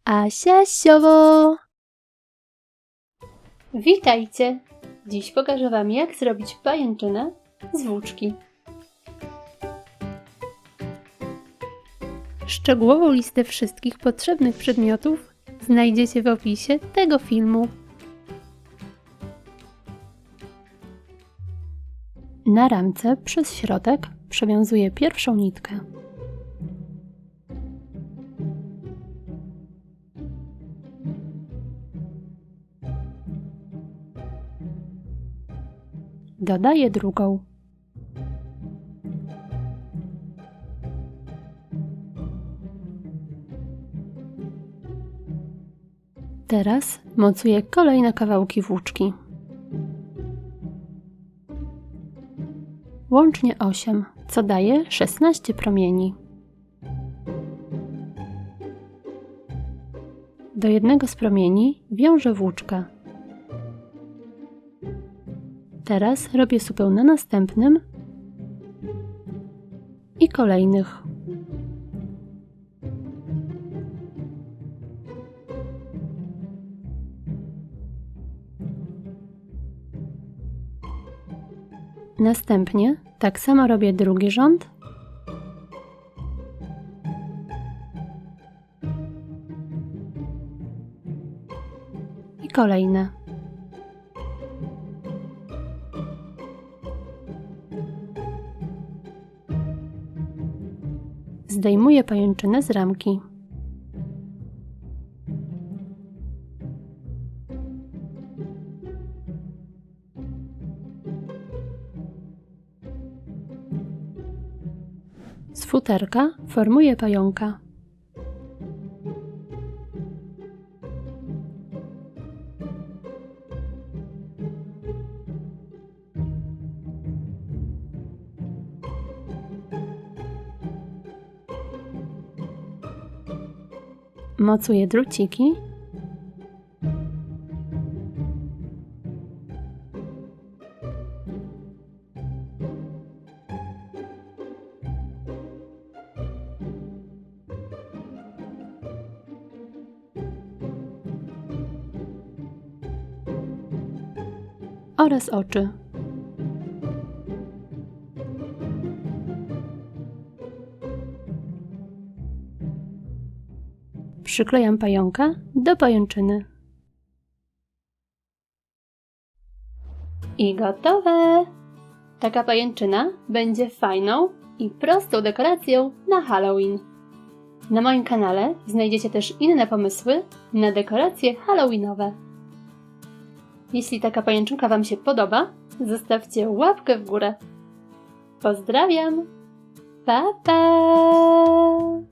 Asia Siowo! Witajcie! Dziś pokażę Wam, jak zrobić pajęczynę z włóczki. Szczegółową listę wszystkich potrzebnych przedmiotów znajdziecie w opisie tego filmu. Na ramce przez środek przewiązuję pierwszą nitkę. Dodaję drugą. Teraz mocuję kolejne kawałki włóczki. Łącznie 8, co daje 16 promieni. Do jednego z promieni wiążę włóczkę. Teraz robię supeł na następnym i kolejnych. Następnie tak samo robię drugi rząd i kolejne. Zdejmuję pajęczynę z ramki. Z futerka formuję pająka. Mocuję druciki oraz oczy. Przyklejam pająka do pajęczyny. I gotowe! Taka pajęczyna będzie fajną i prostą dekoracją na Halloween. Na moim kanale znajdziecie też inne pomysły na dekoracje halloweenowe. Jeśli taka pajęczynka Wam się podoba, zostawcie łapkę w górę. Pozdrawiam! Pa, pa!